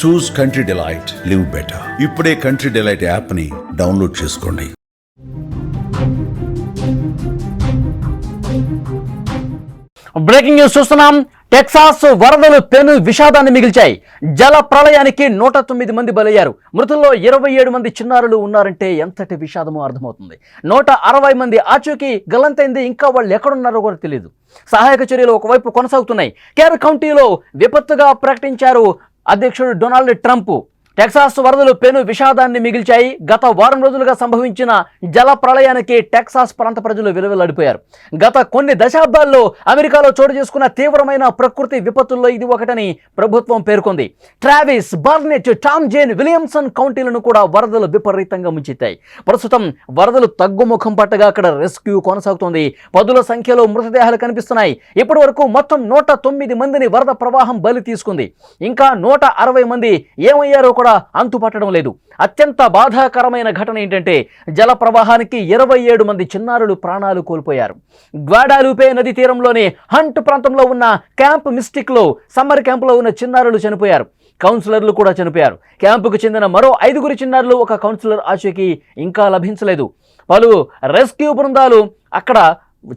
చూస్ country delight, live better. ఇప్పుడే country delight యాప్ని download చేసుకోండి. బ్రేకింగ్ న్యూస్ చూస్తున్నాం. టెక్సాస్ వరదలు పెను విషాదాన్ని మిగిల్చాయి. జల ప్రళయానికి 109 మంది బలయ్యారు. మృతుల్లో 27 మంది చిన్నారులు ఉన్నారంటే ఎంతటి విషాదమో అర్థమవుతుంది. 160 మంది ఆచూకీ గల్లంతైంది. ఇంకా వాళ్ళు ఎక్కడున్నారో కూడా తెలియదు. సహాయక చర్యలు ఒకవైపు కొనసాగుతున్నాయి. కేర్ కౌంటీలో విపత్తుగా ప్రకటించారు అధ్యక్షుడు డొనాల్డ్ ట్రంప్. టెక్సాస్ వరదలు పెను విషాదాన్ని మిగిల్చాయి. గత వారం రోజులుగా సంభవించిన జల ప్రళయానికి టెక్సాస్ ప్రాంత ప్రజలు విలువలాడిపోయారు. గత కొన్ని దశాబ్దాల్లో అమెరికాలో చోటు చేసుకున్న తీవ్రమైన ప్రకృతి విపత్తుల్లో ఇది ఒకటని ప్రభుత్వం పేర్కొంది. Travis, Barnett, Tom Jane, Williamson కౌంటీలను కూడా వరదలు విపరీతంగా ముంచెత్తాయి. ప్రస్తుతం వరదలు తగ్గుముఖం పట్టగా అక్కడ రెస్క్యూ కొనసాగుతోంది. పదుల సంఖ్యలో మృతదేహాలు కనిపిస్తున్నాయి. ఇప్పటి వరకు మొత్తం 109 మందిని వరద ప్రవాహం బలి తీసుకుంది. ఇంకా 160 మంది ఏమయ్యారో అంతుపట్టడం లేదు. అత్యంత బాధాకరమైన ఘటన ఏంటంటే జల ప్రవాహానికి 27 మంది చిన్నారులు ప్రాణాలు కోల్పోయారు. గ్వాడాలూపే నది తీరంలోని హంట్ ప్రాంతంలో ఉన్న క్యాంప్ మిస్టిక్లో సమ్మర్ క్యాంపులో ఉన్న చిన్నారులు చనిపోయారు. కౌన్సిలర్లు కూడా చనిపోయారు. క్యాంపుకు చెందిన మరో 5 చిన్నారులు, ఒక కౌన్సిలర్ ఆచూకీ ఇంకా లభించలేదు. పలు రెస్క్యూ బృందాలు అక్కడ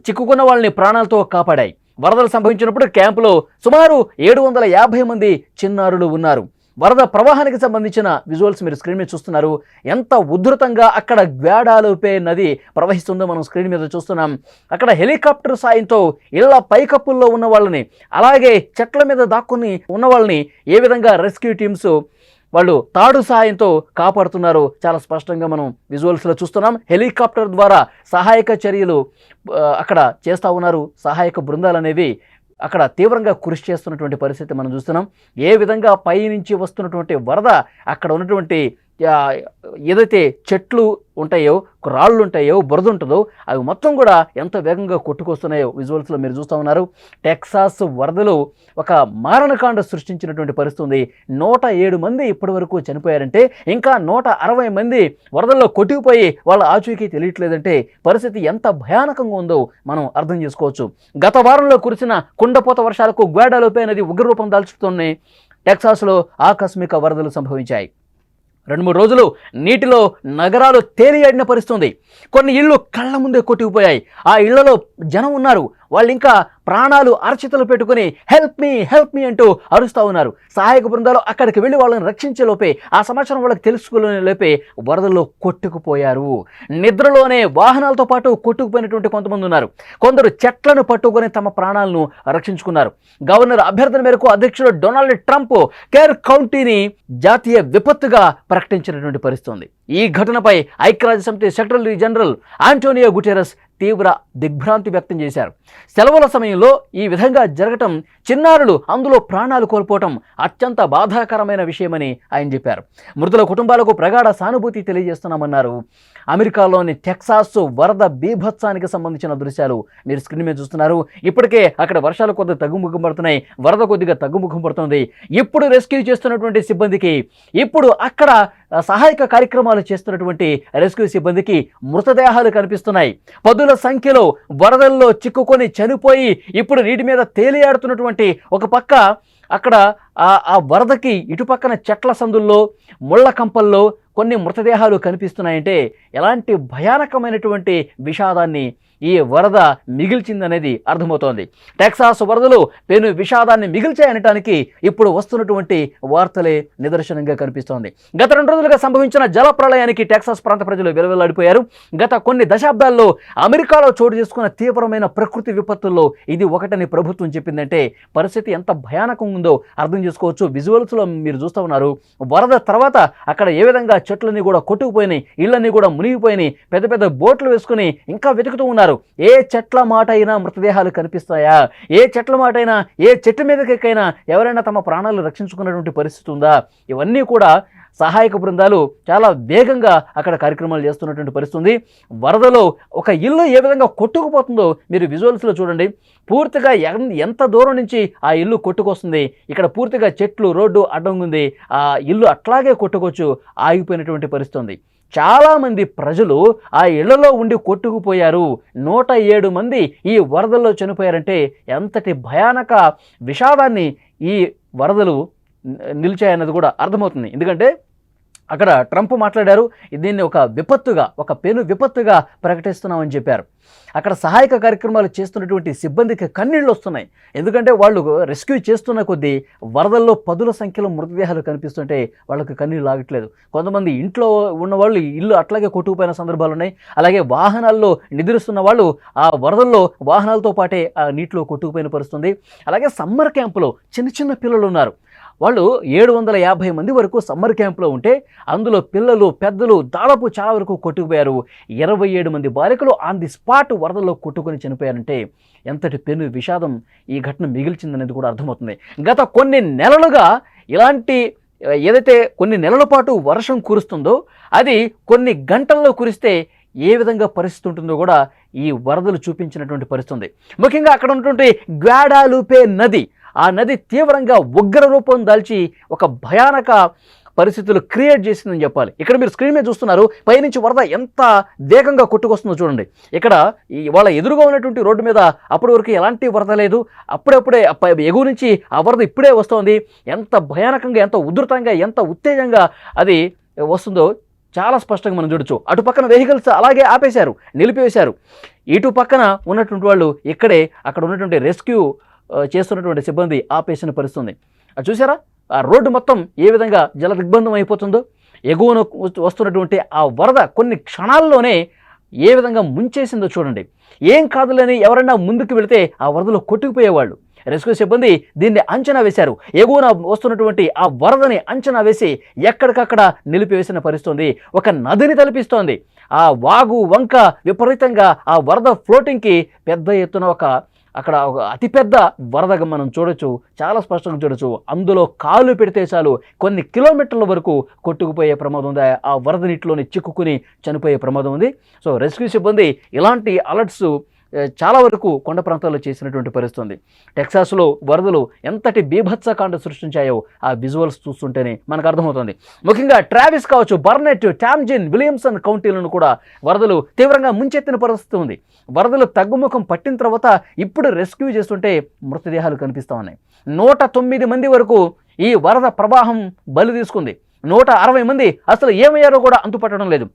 చిక్కుకున్న వాళ్ళని ప్రాణాలతో కాపాడాయి. వరదలు సంభవించినప్పుడు క్యాంపులో సుమారు 750 మంది చిన్నారులు ఉన్నారు. వరద ప్రవాహానికి సంబంధించిన విజువల్స్ మీరు స్క్రీన్ మీద చూస్తున్నారు. ఎంత ఉధృతంగా అక్కడ గ్వాడాలూపే నది ప్రవహిస్తుందో మనం స్క్రీన్ మీద చూస్తున్నాం. అక్కడ హెలికాప్టర్ సాయంతో ఇళ్ల పైకప్పుల్లో ఉన్న వాళ్ళని, అలాగే చెట్ల మీద దాక్కుని ఉన్న వాళ్ళని ఏ విధంగా రెస్క్యూ టీమ్స్ వాళ్ళు తాడు సాయంతో కాపాడుతున్నారు చాలా స్పష్టంగా మనం విజువల్స్లో చూస్తున్నాం. హెలికాప్టర్ ద్వారా సహాయక చర్యలు అక్కడ చేస్తూ ఉన్నారు. సహాయక బృందాలు అనేవి అక్కడ తీవ్రంగా కృషి చేస్తున్నటువంటి పరిస్థితి మనం చూస్తున్నాం. ఏ విధంగా పై నుంచి వస్తున్నటువంటి వరద అక్కడ ఉన్నటువంటి ఏదైతే చెట్లు ఉంటాయో, రాళ్ళు ఉంటాయో, బురద ఉంటుందో అవి మొత్తం కూడా ఎంత వేగంగా కొట్టుకొస్తున్నాయో విజువల్స్లో మీరు చూస్తూ ఉన్నారు. టెక్సాస్ వరదలు ఒక మారణకాండ సృష్టించినటువంటి పరిస్థితి ఉంది. 107 మంది ఇప్పటి వరకు చనిపోయారంటే ఇంకా 160 మంది వరదల్లో కొట్టుకుపోయి వాళ్ళ ఆచూకీ తెలియట్లేదంటే పరిస్థితి ఎంత భయానకంగా ఉందో మనం అర్థం చేసుకోవచ్చు. గత వారంలో కురిసిన కుండపోత వర్షాలకు గ్వాడాలూపే నది ఉగ్రరూపం దాల్చుతోనే టెక్సాస్లో ఆకస్మిక వరదలు సంభవించాయి. 2-3 రోజులు నీటిలో నగరాలు తేలియాడిన పరిస్థితుంది. కొన్ని ఇళ్ళు కళ్ళ ముందే కొట్టుకుపోయాయి. ఆ ఇళ్లలో జనం ఉన్నారు. వాళ్ళు ఇంకా ప్రాణాలు అరచితలు పెట్టుకుని హెల్ప్ మీ అంటూ అరుస్తూ ఉన్నారు. సహాయక బృందాలు అక్కడికి వెళ్ళి వాళ్ళని రక్షించే లోపే, ఆ సమాచారం వాళ్ళకి తెలుసుకునే లోపే వరదల్లో కొట్టుకుపోయారు. నిద్రలోనే వాహనాలతో పాటు కొట్టుకుపోయినటువంటి కొంతమంది ఉన్నారు. కొందరు చెట్లను పట్టుకొని తమ ప్రాణాలను రక్షించుకున్నారు. గవర్నర్ అభ్యర్థన మేరకు అధ్యక్షుడు డొనాల్డ్ ట్రంప్ కేర్ కౌంటీని జాతీయ విపత్తుగా ప్రకటించినటువంటి పరిస్థితి ఉంది. ఈ ఘటనపై ఐక్యరాజ్యసమితి సెక్రటరీ జనరల్ ఆంటోనియో గుటెరస్ తీవ్ర దిగ్భ్రాంతి వ్యక్తం చేశారు. సెలవుల సమయంలో ఈ విధంగా జరగటం, చిన్నారులు అందులో ప్రాణాలు కోల్పోవటం అత్యంత బాధాకరమైన విషయమని ఆయన చెప్పారు. మృతుల కుటుంబాలకు ప్రగాఢ సానుభూతి తెలియజేస్తున్నామన్నారు. అమెరికాలోని టెక్సాస్ వరద బీభత్సానికి సంబంధించిన దృశ్యాలు మీరు స్క్రీన్ మీద చూస్తున్నారు. ఇప్పటికే అక్కడ వర్షాలు కొద్దిగా తగ్గుముఖం పడుతున్నాయి, వరద కొద్దిగా తగ్గుముఖం పడుతుంది. ఇప్పుడు రెస్క్యూ చేస్తున్నటువంటి సిబ్బందికి, ఇప్పుడు అక్కడ సహాయక కార్యక్రమాలు చేస్తున్నటువంటి రెస్క్యూ సిబ్బందికి మృతదేహాలు కనిపిస్తున్నాయి. పదుల సంఖ్యలో వరదల్లో చిక్కుకొని చనిపోయి ఇప్పుడు నీటి మీద తేలియాడుతున్నటువంటి ఒక పక్క అక్కడ ఆ వరదకి ఇటుపక్కన చెట్ల సందుల్లో, ముళ్ళ కంపల్లో కొన్ని మృతదేహాలు కనిపిస్తున్నాయంటే ఎలాంటి భయానకమైనటువంటి విషాదాన్ని ఈ వరద మిగిల్చిందనేది అర్థమవుతోంది. టెక్సాస్ వరదలు పెను విషాదాన్ని మిగిల్చాయనటానికి ఇప్పుడు వస్తున్నటువంటి వార్తలే నిదర్శనంగా కనిపిస్తోంది. గత 2 రోజులుగా సంభవించిన జల ప్రళయానికి టెక్సాస్ ప్రాంత ప్రజలు విలవిల్లాడిపోయారు. గత కొన్ని దశాబ్దాల్లో అమెరికాలో చోటు చేసుకున్న తీవ్రమైన ప్రకృతి విపత్తుల్లో ఇది ఒకటని ప్రభుత్వం చెప్పిందంటే పరిస్థితి ఎంత భయానకంగా ఉందో అర్థం చేసుకోవచ్చు. విజువల్స్లో మీరు చూస్తూ ఉన్నారు. వరద తర్వాత అక్కడ ఏ విధంగా చెట్లన్నీ కూడా కొట్టుకుపోయినాయి, ఇళ్ళన్నీ కూడా మునిగిపోయినాయి. పెద్ద పెద్ద బోట్లు వేసుకుని ఇంకా వెతుకుతూ ఉన్నారు. ఏ చెట్ల మాట అయినా మృతదేహాలు కనిపిస్తాయా? ఏ చెట్ల మాట అయినా, ఏ చెట్టు మీదకైనా ఎవరైనా తమ ప్రాణాలు రక్షించుకున్నటువంటి పరిస్థితి ఉందా? ఇవన్నీ కూడా సహాయక బృందాలు చాలా వేగంగా అక్కడ కార్యక్రమాలు చేస్తున్నటువంటి పరిస్థితి. వరదలో ఒక ఇల్లు ఏ విధంగా కొట్టుకుపోతుందో మీరు విజువల్స్లో చూడండి. పూర్తిగా ఎంత దూరం నుంచి ఆ ఇల్లు కొట్టుకొస్తుంది. ఇక్కడ పూర్తిగా చెట్లు, రోడ్డు అడ్డం ఉంది. ఆ ఇల్లు అట్లాగే కొట్టుకొచ్చు ఆగిపోయినటువంటి పరిస్థితి. చాలామంది ప్రజలు ఆ ఇళ్లలో ఉండి కొట్టుకుపోయారు. 107 మంది ఈ వరదల్లో చనిపోయారంటే ఎంతటి భయానక విషాదాన్ని ఈ వరదలు నిలిచాయన్నది కూడా అర్థమవుతుంది. ఎందుకంటే అక్కడ ట్రంప్ మాట్లాడారు, దీన్ని ఒక విపత్తుగా, ఒక పెను విపత్తుగా ప్రకటిస్తున్నామని చెప్పారు. అక్కడ సహాయక కార్యక్రమాలు చేస్తున్నటువంటి సిబ్బందికి కన్నీళ్ళు వస్తున్నాయి. ఎందుకంటే వాళ్ళు రెస్క్యూ చేస్తున్న కొద్దీ వరదల్లో పదుల సంఖ్యలో మృతదేహాలు కనిపిస్తుంటే వాళ్ళకి కన్నీళ్ళు ఆగట్లేదు. కొంతమంది ఇంట్లో ఉన్నవాళ్ళు ఇల్లు అట్లాగే కొట్టుకుపోయిన సందర్భాలు ఉన్నాయి. అలాగే వాహనాల్లో నిద్రిస్తున్న వాళ్ళు ఆ వరదల్లో వాహనాలతో పాటే ఆ నీటిలో కొట్టుకుపోయిన పరిస్థితుంది. అలాగే సమ్మర్ క్యాంపులో చిన్న చిన్న పిల్లలు ఉన్నారు. వాళ్ళు 750 మంది వరకు సమ్మర్ క్యాంప్లో ఉంటే అందులో పిల్లలు పెద్దలు దాదాపు చాలా వరకు కొట్టుకుపోయారు. 27 మంది బాలికలు ఆన్ ది స్పాట్ వరదల్లో కొట్టుకొని చనిపోయారంటే ఎంతటి పెను విషాదం ఈ ఘటన మిగిల్చిందనేది కూడా అర్థమవుతుంది. గత కొన్ని నెలలుగా ఇలాంటి ఏదైతే కొన్ని నెలల పాటు వర్షం కురుస్తుందో అది కొన్ని గంటల్లో కురిస్తే ఏ విధంగా పరిస్థితి ఉంటుందో కూడా ఈ వరదలు చూపించినటువంటి పరిస్థితి. ముఖ్యంగా అక్కడ ఉన్నటువంటి గ్వాడాలుపే నది, ఆ నది తీవ్రంగా ఉగ్ర రూపం దాల్చి ఒక భయానక పరిస్థితులు క్రియేట్ చేసిందని చెప్పాలి. ఇక్కడ మీరు స్క్రీన్ మీద చూస్తున్నారు, పైనుంచి వరద ఎంత వేగంగా కొట్టుకొస్తుందో చూడండి. ఇక్కడ వాళ్ళ ఎదురుగా ఉన్నటువంటి రోడ్డు మీద అప్పటి వరకు ఎలాంటి వరద లేదు, అప్పుడప్పుడే ఎగువ నుంచి ఆ వరద ఇప్పుడే వస్తోంది. ఎంత భయానకంగా, ఎంత ఉధృతంగా, ఎంత ఉత్తేజంగా అది వస్తుందో చాలా స్పష్టంగా మనం చూడొచ్చు. అటు పక్కన వెహికల్స్ అలాగే ఆపేశారు, నిలిపివేశారు. ఇటు పక్కన ఉన్నటువంటి వాళ్ళు ఇక్కడే అక్కడ ఉన్నటువంటి రెస్క్యూ చేస్తున్నటువంటి సిబ్బంది ఆపేసిన పరిస్థితుంది. అది చూసారా, ఆ రోడ్డు మొత్తం ఏ విధంగా జల దిగ్బంధం అయిపోతుందో. ఎగువన వస్తున్నటువంటి ఆ వరద కొన్ని క్షణాల్లోనే ఏ విధంగా ముంచేసిందో చూడండి. ఏం కాదులని ఎవరైనా ముందుకు వెళితే ఆ వరదలో కొట్టుకుపోయేవాళ్ళు. రెస్క్యూ సిబ్బంది దీన్ని అంచనా వేశారు. ఎగువన వస్తున్నటువంటి ఆ వరదని అంచనా వేసి ఎక్కడికక్కడ నిలిపివేసిన పరిస్థితుంది. ఒక నదిని తలపిస్తోంది. ఆ వాగు వంక విపరీతంగా ఆ వరద ఫ్లోటింగ్కి పెద్ద ఎత్తున అక్కడ ఒక అతిపెద్ద వరదగా మనం చూడొచ్చు, చాలా స్పష్టంగా చూడొచ్చు. అందులో కాలు పెడితే చాలు కొన్ని కిలోమీటర్ల వరకు కొట్టుకుపోయే ప్రమాదం ఉంది. ఆ వరద నీటిలోని చిక్కుకుని చనిపోయే ప్రమాదం ఉంది. సో రెస్క్యూ సిబ్బంది ఇలాంటి అలర్ట్స్ చాలా వరకు కొండ ప్రాంతాల్లో చేసినటువంటి పరిస్థితి ఉంది. టెక్సాస్లో వరదలు ఎంతటి బీభత్సకాండ సృష్టించాయో ఆ విజువల్స్ చూస్తుంటేనే మనకు అర్థమవుతుంది. ముఖ్యంగా ట్రావిస్ కావచ్చు, బర్నెట్, టామ్జిన్, విలియమ్సన్ కౌంటీలను కూడా వరదలు తీవ్రంగా ముంచెత్తిన పరిస్థితి ఉంది. వరదలు తగ్గుముఖం పట్టిన తర్వాత ఇప్పుడు రెస్క్యూ చేస్తుంటే మృతదేహాలు కనిపిస్తూ ఉన్నాయి. 109 మంది వరకు ఈ వరద ప్రవాహం బలి తీసుకుంది. 160 మంది అసలు ఏమయ్యారో కూడా అంతుపట్టడం లేదు.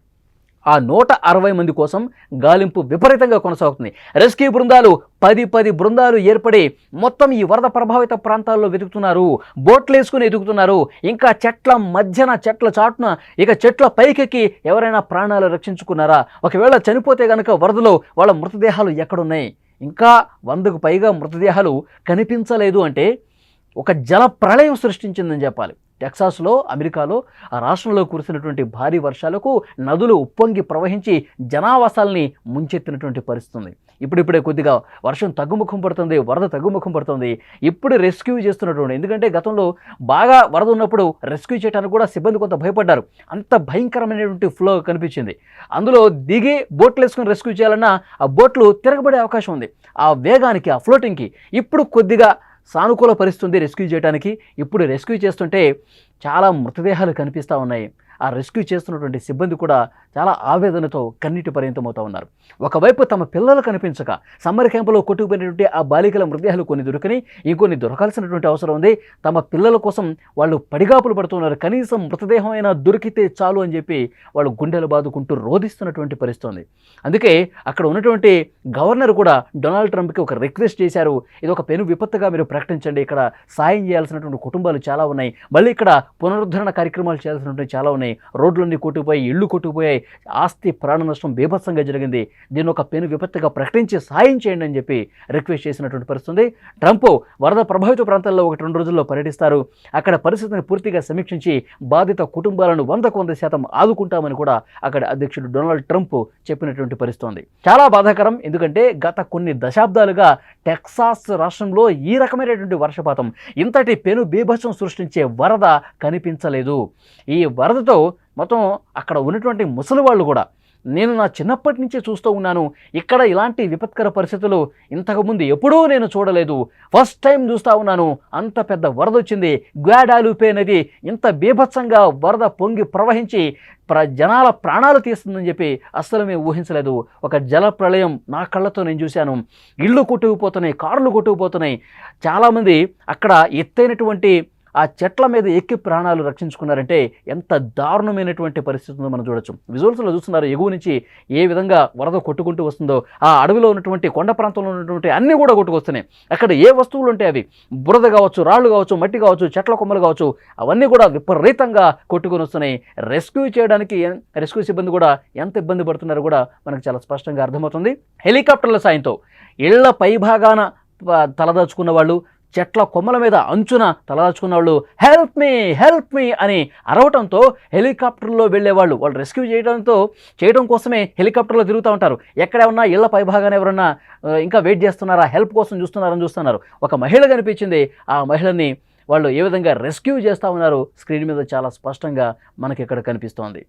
ఆ 160 మంది కోసం గాలింపు విపరీతంగా కొనసాగుతుంది. రెస్క్యూ బృందాలు 10 బృందాలు ఏర్పడి మొత్తం ఈ వరద ప్రభావిత ప్రాంతాల్లో వెతుకుతున్నారు. బోట్లు వేసుకుని ఎదుగుతున్నారు. ఇంకా చెట్ల మధ్యన, చెట్ల చాటున, ఇక చెట్ల పైకెక్కి ఎవరైనా ప్రాణాలు రక్షించుకున్నారా, ఒకవేళ చనిపోతే కనుక వరదలో వాళ్ళ మృతదేహాలు ఎక్కడున్నాయి, ఇంకా 100కు పైగా మృతదేహాలు కనిపించలేదు అంటే ఒక జల ప్రళయం సృష్టించిందని చెప్పాలి. టెక్సాస్లో, అమెరికాలో ఆ రాష్ట్రంలో కురిసినటువంటి భారీ వర్షాలకు నదులు ఉప్పొంగి ప్రవహించి జనావాసాలని ముంచెత్తినటువంటి పరిస్థితి ఉంది. ఇప్పుడిప్పుడే కొద్దిగా వర్షం తగ్గుముఖం పడుతుంది, వరద తగ్గుముఖం పడుతుంది. ఇప్పుడు రెస్క్యూ చేస్తున్నటువంటి, ఎందుకంటే గతంలో బాగా వరద ఉన్నప్పుడు రెస్క్యూ చేయడానికి కూడా సిబ్బంది కొంత భయపడ్డారు. అంత భయంకరమైనటువంటి ఫ్లో కనిపించింది. అందులో దిగి బోట్లు వేసుకుని రెస్క్యూ చేయాలన్నా ఆ బోట్లు తిరగబడే అవకాశం ఉంది. ఆ వేగానికి, ఆ ఫ్లోటింగ్కి ఇప్పుడు కొద్దిగా సానుకూల పరిస్థితి రెస్క్యూ చేయడానికి. ఇప్పుడు రెస్క్యూ చేస్తుంటే చాలా మృతదేహాలు కనిపిస్తూ ఉన్నాయి. ఆ రెస్క్యూ చేస్తున్నటువంటి సిబ్బంది కూడా చాలా ఆవేదనతో కన్నీటి పర్యంతమవుతూ ఉన్నారు. ఒకవైపు తమ పిల్లలు కనిపించక సమ్మర్ క్యాంపులో కొట్టుకుపోయినటువంటి ఆ బాలికల మృతదేహాలు కొన్ని దొరికినాయి, ఇంకొన్ని దొరకాల్సినటువంటి అవసరం ఉంది. తమ పిల్లల కోసం వాళ్ళు పడిగాపులు పడుతున్నారు. కనీసం మృతదేహం అయినా దొరికితే చాలు అని చెప్పి వాళ్ళు గుండెలు బాదుకుంటూ రోధిస్తున్నటువంటి పరిస్థితి ఉంది. అందుకే అక్కడ ఉన్నటువంటి గవర్నర్ కూడా డొనాల్డ్ ట్రంప్కి ఒక రిక్వెస్ట్ చేశారు. ఇది ఒక పెను విపత్తుగా మీరు ప్రకటించండి, ఇక్కడ సాయం చేయాల్సినటువంటి కుటుంబాలు చాలా ఉన్నాయి, మళ్ళీ ఇక్కడ పునరుద్ధరణ కార్యక్రమాలు చేయాల్సినటువంటి చాలా ఉన్నాయి, రోడ్లన్నీ కొట్టుకుపోయి, ఇళ్ళు కొట్టుకుపోయాయి, ఆస్తి ప్రాణ నష్టం బీభత్సంగా జరిగింది, దీన్ని ఒక పెను విపత్తుగా ప్రకటించి సాయం చేయండి అని చెప్పి రిక్వెస్ట్ చేసినటువంటి పరిస్థితి. ట్రంప్ వరద ప్రభావిత ప్రాంతాల్లో 1-2 రోజుల్లో పర్యటిస్తారు. అక్కడ పరిస్థితిని పూర్తిగా సమీక్షించి బాధిత కుటుంబాలను 100% ఆదుకుంటామని కూడా అక్కడ అధ్యక్షుడు డొనాల్డ్ ట్రంప్ చెప్పినటువంటి పరిస్థితి ఉంది. చాలా బాధాకరం. ఎందుకంటే గత కొన్ని దశాబ్దాలుగా టెక్సాస్ రాష్ట్రంలో ఈ రకమైనటువంటి వర్షపాతం, ఇంతటి పెను బీభత్సం సృష్టించే వరద కనిపించలేదు. ఈ వరదతో మొత్తం అక్కడ ఉన్నటువంటి ముసలి వాళ్ళు కూడా, నేను నా చిన్నప్పటి నుంచే చూస్తూ ఉన్నాను, ఇక్కడ ఇలాంటి విపత్కర పరిస్థితులు ఇంతకుముందు ఎప్పుడూ నేను చూడలేదు, ఫస్ట్ టైం చూస్తూ ఉన్నాను, అంత పెద్ద వరద వచ్చింది, గ్వాడాలుపే నది ఇంత బీభత్సంగా వరద పొంగి ప్రవహించి జనాల ప్రాణాలు తీస్తుందని చెప్పి అస్సలు మేము ఊహించలేదు. ఒక జల ప్రళయం నా కళ్ళతో నేను చూశాను. ఇళ్ళు కొట్టుకుపోతున్నాయి, కార్లు కొట్టుకుపోతున్నాయి. చాలామంది అక్కడ ఎత్తైనటువంటి ఆ చెట్ల మీద ఎక్కి ప్రాణాలు రక్షించుకున్నారంటే ఎంత దారుణమైనటువంటి పరిస్థితి ఉందో మనం చూడొచ్చు. విజువల్స్లో చూస్తున్నారు ఎగువ నుంచి ఏ విధంగా వరద కొట్టుకుంటూ వస్తుందో. ఆ అడవిలో ఉన్నటువంటి కొండ ప్రాంతంలో ఉన్నటువంటి అన్నీ కూడా కొట్టుకొస్తున్నాయి. అక్కడ ఏ వస్తువులు ఉంటే అవి బురద కావచ్చు, రాళ్ళు కావచ్చు, మట్టి కావచ్చు, చెట్ల కొమ్మలు కావచ్చు, అవన్నీ కూడా విపరీతంగా కొట్టుకొని వస్తున్నాయి. రెస్క్యూ చేయడానికి రెస్క్యూ సిబ్బంది కూడా ఎంత ఇబ్బంది పడుతున్నారో కూడా మనకు చాలా స్పష్టంగా అర్థమవుతుంది. హెలికాప్టర్ల సాయంతో ఇళ్ల పైభాగాన తలదాచుకున్న వాళ్ళు, చెట్ల కొమ్మల మీద అంచున తలదాచుకున్న వాళ్ళు హెల్ప్ మీ అని అరవటంతో హెలికాప్టర్లో వెళ్ళేవాళ్ళు వాళ్ళు రెస్క్యూ చేయడం కోసమే హెలికాప్టర్లో తిరుగుతూ ఉంటారు. ఎక్కడేమన్నా ఇళ్ల పైభాగాన ఎవరన్నా ఇంకా వెయిట్ చేస్తున్నారా, హెల్ప్ కోసం చూస్తున్నారు. ఒక మహిళ కనిపించింది. ఆ మహిళని వాళ్ళు ఏ విధంగా రెస్క్యూ చేస్తూ ఉన్నారు స్క్రీన్ మీద చాలా స్పష్టంగా మనకి ఇక్కడ కనిపిస్తోంది.